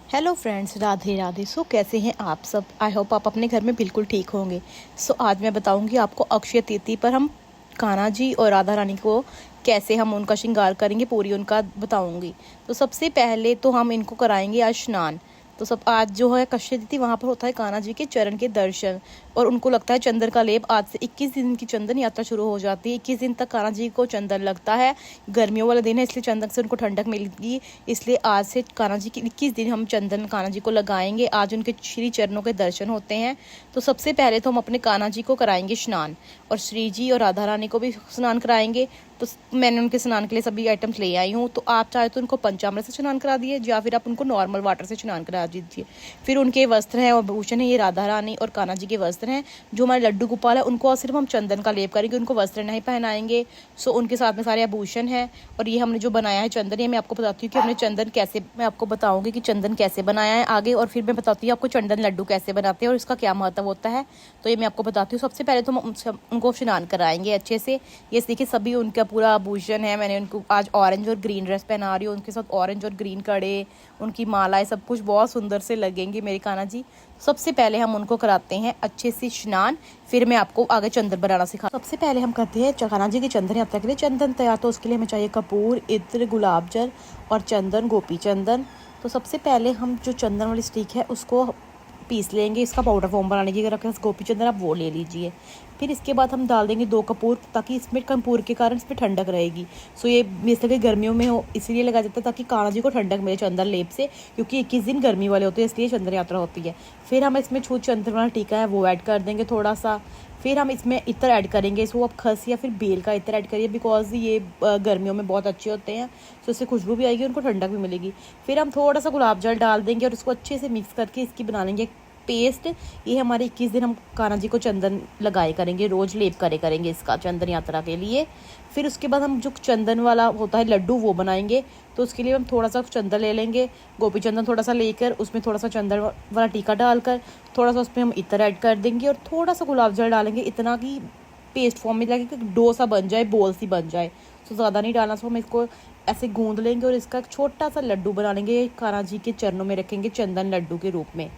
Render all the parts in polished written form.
Hello friends, Radhe Radhe. कैसे हैं आप सब? आई होप आप अपने घर में बिल्कुल ठीक होंगे। आज मैं बताऊंगी आपको अक्षय तृतीया पर हम कान्हा जी और राधा रानी को कैसे हम उनका श्रृंगार करेंगे, पूरी उनका बताऊंगी। तो सबसे पहले तो हम इनको कराएंगे आज स्नान। तो सब आज जो है अक्षय तृतीया, वहाँ पर होता है कान्हा जी के चरण के दर्शन और उनको लगता है चंदन का लेप। आज से 21 दिन की चंदन यात्रा शुरू हो जाती है। 21 दिन तक कान्हा जी को चंदन लगता है। गर्मियों वाला दिन है, इसलिए चंदन से उनको ठंडक मिलेगी। इसलिए आज से कान्हा जी की 21 दिन हम चंदन कान्हा जी को लगाएंगे। आज उनके श्री चरणों के दर्शन होते हैं। तो सबसे पहले तो हम अपने कान्हा जी को कराएंगे स्नान और श्री जी और राधा रानी को भी स्नान कराएंगे। तो मैंने उनके स्नान के लिए सभी आइटम्स ले आई हूँ। तो आप चाहे तो उनको पंचामृत से स्नान करा दिए या फिर आप उनको नॉर्मल वाटर से स्नान करा दीजिए। फिर उनके वस्त्र हैं और भूषण है, ये राधा रानी और कान्हा जी के वस्त्र हैं। जो हमारे लड्डू गोपाल है उनको सिर्फ हम चंदन का लेप करेंगे, उनको वस्त्र नहीं पहनाएंगे। उनके साथ में सारे आभूषण हैं। और ये हमने जो बनाया है चंदन, ये मैं आपको बताती हूँ कि हमने चंदन कैसे, मैं आपको बताऊंगी कि चंदन कैसे बनाया है आगे, और फिर मैं बताती हूँ आपको चंदन लड्डू कैसे बनाते हैं और इसका क्या महत्व होता है। तो ये मैं आपको बताती हूँ। सबसे पहले तो हम उनको स्नान कराएंगे अच्छे से। ये देखिए सभी उनका पूरा आभूषण है। मैंने उनको आज ऑरेंज और ग्रीन ड्रेस पहना रही हूँ, उनके साथ ऑरेंज और ग्रीन कड़े, उनकी मालाएं, सब कुछ बहुत सुंदर से लगेंगे मेरे कान्हा जी। सबसे पहले हम उनको कराते हैं अच्छे से स्नान, फिर मैं आपको आगे चंदन बनाना सिखा। सबसे पहले हम करते हैं कान्हा जी की चंदन यात्रा के लिए चंदन तैयार। तो उसके लिए हमें चाहिए कपूर, इत्र, गुलाब जल और चंदन, गोपी चंदन। तो सबसे पहले हम जो चंदन वाली स्टिक है उसको पीस लेंगे। इसका पाउडर फॉर्म बनाने की, अगर आपके पास गोपी चंदन आप वो ले लीजिए। फिर इसके बाद हम डाल देंगे 2 कपूर, ताकि इसमें कपूर के कारण इसमें ठंडक रहेगी। ये बेसिकली गर्मियों में हो इसलिए लगाया जाता है ताकि कान्हा जी को ठंडक मिले चंदन लेप से, क्योंकि 21 दिन गर्मी वाले होते हैं, इसलिए चंदन यात्रा होती है। फिर हम इसमें छूत चंदन वाला टीका है वो ऐड कर देंगे थोड़ा सा। फिर हम इसमें इत्र ऐड करेंगे। इसको आप खस या फिर बेल का इत्र ऐड करिए, बिकॉज ये गर्मियों में बहुत अच्छे होते हैं। इससे खुशबू भी आएगी, उनको ठंडक भी मिलेगी। फिर हम थोड़ा सा गुलाब जल डाल देंगे और उसको अच्छे से मिक्स करके इसकी बना लेंगे पेस्ट। ये हमारे 21 दिन हम कान्हा जी को चंदन लगाए करेंगे, रोज लेप करेंगे इसका चंदन यात्रा के लिए। फिर उसके बाद हम जो चंदन वाला होता है लड्डू वो बनाएंगे। तो उसके लिए हम थोड़ा सा चंदन ले लेंगे, गोपी चंदन थोड़ा सा लेकर उसमें थोड़ा सा चंदन वाला टीका डालकर थोड़ा सा उसमें हम इत्र ऐड कर देंगे और थोड़ा सा गुलाब जल डालेंगे, इतना कि पेस्ट फॉर्म में लगे कि डो सा बन जाए, बोल सी बन जाए। तो ज़्यादा नहीं डालना। हम इसको ऐसे गूंद लेंगे और इसका एक छोटा सा लड्डू बना लेंगे, कान्हा जी के चरणों में रखेंगे चंदन लड्डू के रूप में।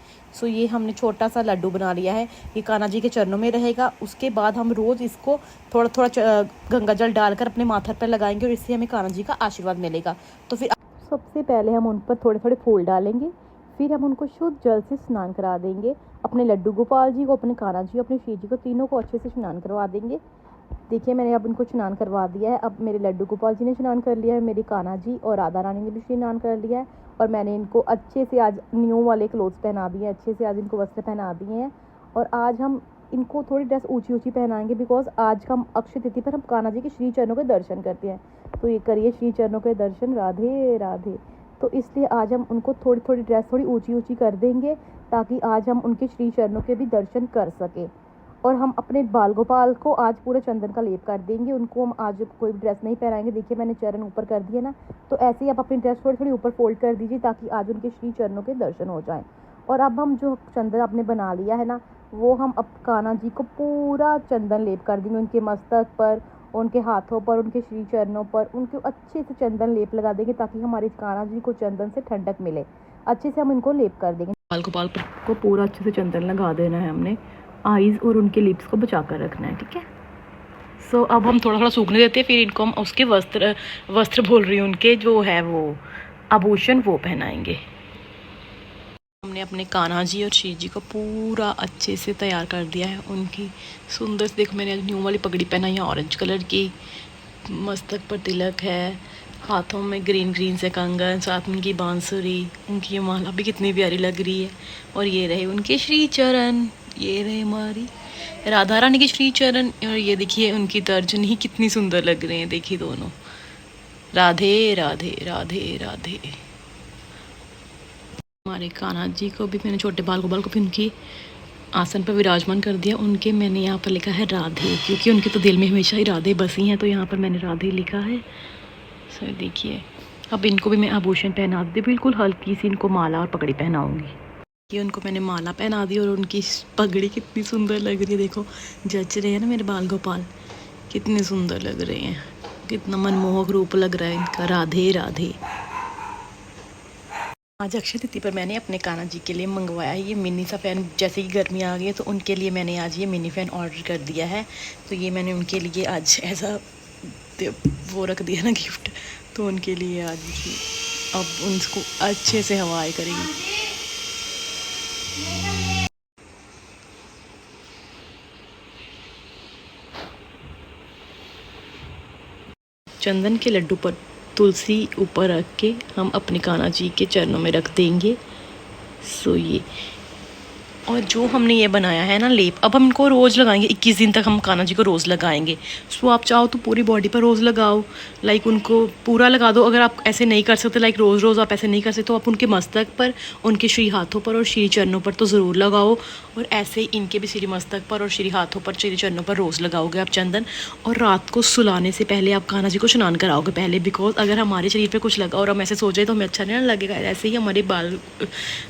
ये हमने छोटा सा लड्डू बना लिया है, ये कान्हा जी के चरणों में रहेगा। उसके बाद हम रोज़ इसको थोड़ा थोड़ा गंगा जल डालकर अपने माथे पर लगाएंगे और इससे हमें कान्हा जी का आशीर्वाद मिलेगा। तो फिर सबसे पहले हम उन पर थोड़े थोड़े फूल डालेंगे। फिर हम उनको शुद्ध जल से स्नान करा देंगे। अपने लड्डू गोपाल जी को, अपने कान्हा जी, अपने श्री जी को, तीनों को अच्छे से स्नान करवा देंगे। देखिए मैंने अब इनको स्नान करवा दिया है। अब मेरे लड्डू गोपाल जी ने स्नान कर लिया है, मेरी कान्हा जी और राधा रानी ने भी स्नान कर लिया है। और मैंने इनको अच्छे से आज न्यू वाले क्लोथ्स पहना दिए हैं, अच्छे से आज इनको वस्त्र पहना दिए हैं। और आज हम इनको थोड़ी ड्रेस ऊंची ऊंची पहनाएंगे, बिकॉज आज हम अक्षय तृतीया पर हम कान्हा जी के श्री चरणों के दर्शन करते हैं। तो ये करिए श्री चरणों के दर्शन, राधे राधे। तो इसलिए आज हम उनको थोड़ी थोड़ी ड्रेस थोड़ी ऊंची ऊंची कर देंगे, ताकि आज हम उनके श्री चरणों के भी दर्शन कर सकें। और हम अपने बाल गोपाल को आज पूरे चंदन का लेप कर देंगे। उनको हम आज कोई ड्रेस नहीं पहनाएंगे। देखिए मैंने चरण ऊपर कर दिए ना, तो ऐसे ही आप अपनी ड्रेस थोड़ी थोड़ी ऊपर फोल्ड कर दीजिए, ताकि आज उनके श्री चरणों के दर्शन हो जाएं। और अब हम जो चंदन आपने बना लिया है ना, वो हम अब कान्हा जी को पूरा चंदन लेप कर देंगे, उनके मस्तक पर, उनके हाथों पर, उनके श्री चरणों पर, उनके अच्छे से चंदन लेप लगा देंगे, ताकि हमारे कान्हा जी को चंदन से ठंडक मिले। अच्छे से हम इनको लेप कर देंगे। बाल गोपाल को पूरा अच्छे से चंदन लगा देना है हमने। आईज और उनके लिप्स को बचा कर रखना है, ठीक है। अब हम थोड़ा थोड़ा सूखने देते हैं। फिर इनको हम उसके वस्त्र बोल रही हूँ, उनके जो है वो आभूषण वो पहनाएंगे। हमने अपने कान्हा जी और श्री जी को पूरा अच्छे से तैयार कर दिया है। उनकी सुंदर से, देखो मैंने न्यू वाली पगड़ी पहनाई है ऑरेंज कलर की, मस्तक पर तिलक है, हाथों में ग्रीन ग्रीन से कंगन, साथ में उनकी बांसुरी, उनकी ये माला भी कितनी प्यारी लग रही है। और ये रहे उनके श्री चरण, ये रहे हमारी राधा रानी के श्री चरण। और ये देखिए उनकी तर्जनी कितनी सुंदर लग रहे हैं, देखिए दोनों, राधे राधे राधे राधे। हमारे कान्हा जी को भी मैंने छोटे बाल गोपाल को भी उनकी आसन पर विराजमान कर दिया। उनके मैंने यहाँ पर लिखा है राधे, क्योंकि उनके तो दिल में हमेशा ही राधे बसी हैं, तो यहाँ पर मैंने राधे लिखा है। देखिए अब इनको भी मैं आभूषण पहना दी, बिल्कुल हल्की सी इनको माला और पगड़ी पहनाऊंगी। ये उनको मैंने माला पहना दी और उनकी पगड़ी कितनी सुंदर लग रही है, देखो जच रहे हैं ना मेरे बाल गोपाल, कितने सुंदर लग रहे हैं, कितना मनमोहक रूप लग रहा है इनका। राधे राधे। आज अक्षय तृतीया पर मैंने अपने कान्हा जी के लिए मंगवाया है ये मिनी सा फ़ैन। जैसे कि गर्मी आ गई है तो उनके लिए मैंने आज ये मिनी फ़ैन ऑर्डर कर दिया है। तो ये मैंने उनके लिए आज ऐसा वो रख दिया ना गिफ्ट, तो उनके लिए आज अब उनको अच्छे से हवाएं करेंगे। चंदन के लड्डू पर तुलसी ऊपर रख के हम अपने कान्हा जी के चरणों में रख देंगे। सो ये और जो हमने ये बनाया है ना लेप, अब हम इनको रोज़ लगाएंगे। 21 दिन तक हम कान्हा जी को रोज़ लगाएंगे। सो आप चाहो तो पूरी बॉडी पर रोज़ लगाओ, लाइक उनको पूरा लगा दो। अगर आप ऐसे नहीं कर सकते, लाइक रोज़ रोज़ आप ऐसे नहीं कर सकते, तो आप उनके मस्तक पर, उनके श्री हाथों पर और श्री चरणों पर तो ज़रूर लगाओ। और ऐसे ही इनके भी श्री मस्तक पर और श्री हाथों पर, श्री चरणों पर रोज़ लगाओगे आप चंदन। और रात को सुलाने से पहले आप कान्हा जी को स्नान कराओगे पहले, बिकॉज अगर हमारे शरीर पर कुछ लगा और हम ऐसे सोचे तो हमें अच्छा नहीं लगेगा। ऐसे ही हमारे बाल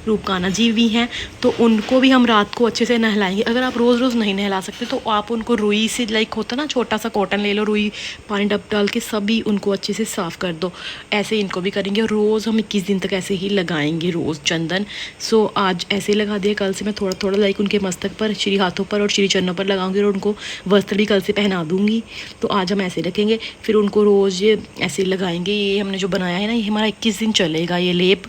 रूप कान्हा जी भी हैं, तो उनको भी हम रात को अच्छे से नहलाएंगे। अगर आप रोज़ रोज़ नहीं नहला सकते तो आप उनको रुई से, लाइक होता ना छोटा सा कॉटन ले लो, रुई पानी डाल के सभी उनको अच्छे से साफ़ कर दो। ऐसे इनको भी करेंगे और रोज़ हम 21 दिन तक ऐसे ही लगाएंगे रोज़ चंदन। सो आज ऐसे लगा दिया, कल से मैं थोड़ा थोड़ा लाइक उनके मस्तक पर, श्री हाथों पर और श्री चरणों पर लगाऊंगी। और उनको वस्त्र भी कल से पहना दूंगी। तो आज हम ऐसे रखेंगे, फिर उनको रोज़ ये ऐसे लगाएंगे। ये हमने जो बनाया है ना, ये हमारा 21 दिन चलेगा ये लेप।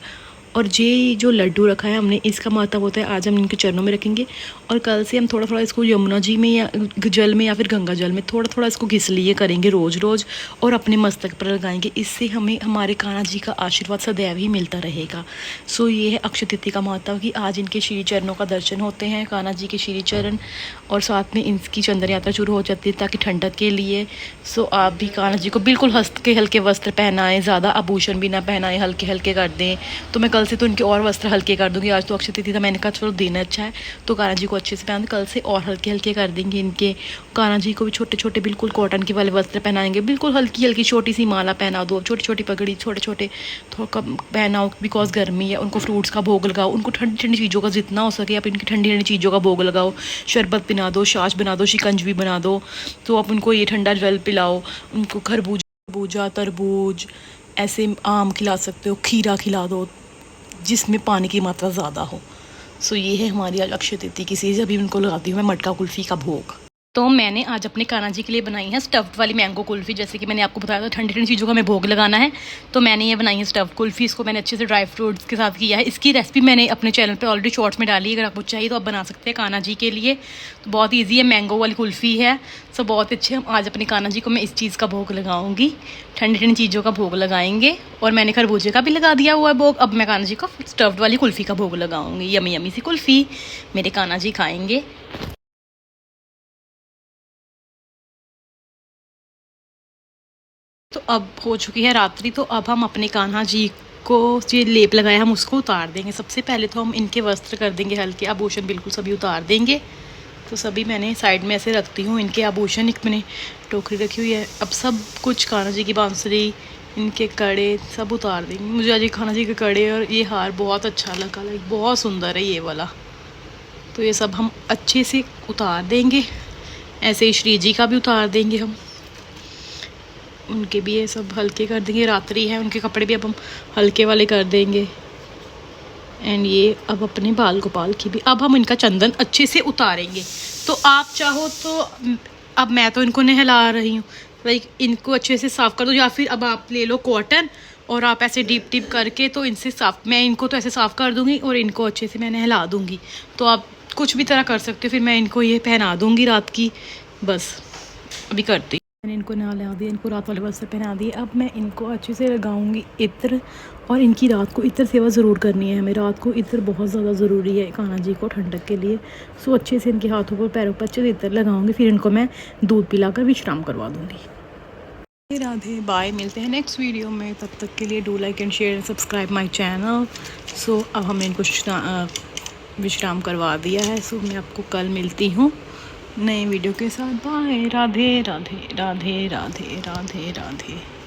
और ये जो लड्डू रखा है हमने, इसका महत्व होता है आज हम इनके चरणों में रखेंगे। और कल से हम थोड़ा थोड़ा इसको यमुना जी में या जल में या फिर गंगा जल में थोड़ा थोड़ा इसको घिस लिए करेंगे रोज़ रोज़, और अपने मस्तक पर लगाएंगे। इससे हमें हमारे कान्हा जी का आशीर्वाद सदैव ही मिलता रहेगा। सो ये है अक्षय तृतीया का महत्व कि आज इनके श्री चरणों का दर्शन होते हैं, कान्हा जी के श्री चरण। और साथ में इनकी चंदन यात्रा शुरू हो जाती है ताकि ठंडक के लिए। सो आप भी कान्हा जी को बिल्कुल हल्के हल्के वस्त्र पहनाएं, ज़्यादा आभूषण भी ना पहनाएं, हल्के हल्के कर दें। तो मैं कल से तो इनके और वस्त्र हल्के कर दूंगी। आज तो अक्षय तृतीया था, मैंने कहा चलो दिन अच्छा है तो कान्हा जी को अच्छे से पहन, कल से और हल्के हल्के कर देंगे इनके। कान्हा जी को भी छोटे छोटे बिल्कुल कॉटन के वाले वस्त्र पहनाएंगे, बिल्कुल हल्की हल्की छोटी सी माला पहना दो, छोटी छोटी पगड़ी छोटे छोटे थोड़ा कम पहनाओ, बिकॉज गर्मी है। उनको फ्रूट्स का भोग लगाओ, उनको ठंडी ठंडी चीज़ों का जितना हो सके आप इनकी ठंडी ठंडी चीज़ों का भोग लगाओ। शरबत बना दो, छाछ बना दो, शिकंजवी बना दो। तो आप उनको ये ठंडा जल पिलाओ। उनको खरबूजा, तरबूज, ऐसे आम खिला सकते हो, खीरा खिला दो जिसमें पानी की मात्रा ज़्यादा हो। सो ये है हमारी आज अक्षय तृतीया की चीज़। अभी उनको लगाती हूँ मैं मटका कुल्फ़ी का भोग। तो मैंने आज अपने कान्हा जी के लिए बनाई है स्टफ्ड वाली मैंगो कुल्फ़ी। जैसे कि मैंने आपको बताया था ठंडी ठंडी चीज़ों का हमें भोग लगाना है, तो मैंने ये बनाई है स्टफ्ड कुल्फ़ी। इसको मैंने अच्छे से ड्राई फ्रूट्स के साथ किया है। इसकी रेसिपी मैंने अपने चैनल पे ऑलरेडी शॉर्ट्स में डाली है, अगर आपको चाहिए तो आप बना सकते हैं कान्हा जी के लिए। तो बहुत ईजी है, मैंगो वाली कुल्फ़ी है। सो बहुत अच्छे। हम आज अपने कान्हा जी को मैं इस चीज़ का भोग लगाऊंगी, ठंडी ठंडी चीज़ों का भोग लगाएंगे। और मैंने खरबूजे का भी लगा दिया हुआ है भोग। अब मैं कान्हा जी को स्टफ्ड वाली कुल्फ़ी का भोग लगाऊंगी। यमी यमी सी कुल्फ़ी मेरे कान्हा जी खाएंगे। तो अब हो चुकी है रात्रि, तो अब हम अपने कान्हा जी को ये लेप लगाया हम उसको उतार देंगे। सबसे पहले तो हम इनके वस्त्र कर देंगे हल्के, आभूषण बिल्कुल सभी उतार देंगे। तो सभी मैंने साइड में ऐसे रखती हूँ इनके आभूषण। एक मैंने टोकरी रखी हुई है। अब सब कुछ कान्हा जी की बांसुरी, इनके कड़े सब उतार देंगे। मुझे आज कान्हा जी के कड़े और ये हार बहुत अच्छा लगा, लाइक बहुत सुंदर है ये वाला। तो ये सब हम अच्छे से उतार देंगे। ऐसे ही श्री जी का भी उतार देंगे हम, उनके भी ये सब हल्के कर देंगे। रात्रि है, उनके कपड़े भी अब हम हल्के वाले कर देंगे। एंड ये अब अपने बाल गोपाल की भी अब हम इनका चंदन अच्छे से उतारेंगे। तो आप चाहो तो अब मैं तो इनको नहला रही हूँ, लाइक इनको अच्छे से साफ़ कर दो, या फिर अब आप ले लो कॉटन और आप ऐसे डीप डीप करके तो इनसे साफ, मैं इनको तो ऐसे साफ़ कर दूँगी और इनको अच्छे से मैं नहला दूँगी। तो आप कुछ भी तरह कर सकते हो। फिर मैं इनको ये पहना दूँगी रात की, बस अभी करती। मैंने इनको नहला दिया, इनको रात वाले वस्त्र पहना दिए। अब मैं इनको अच्छे से लगाऊंगी इत्र, और इनकी रात को इत्र सेवा ज़रूर करनी है हमें। रात को इत्र बहुत ज़्यादा ज़रूरी है कान्हा जी को ठंडक के लिए। सो अच्छे से इनके हाथों पर पैरों पर अच्छे से इत्र लगाऊंगी। फिर इनको मैं दूध पिलाकर विश्राम करवा दूँगी। राधे बाय, मिलते हैं नेक्स्ट वीडियो में। तब तक के लिए do like and share and subscribe my channel. So अब हमने इनको विश्राम करवा दिया है। सो मैं आपको कल मिलती हूँ नए वीडियो के साथ। बाय, राधे राधे राधे राधे राधे राधे।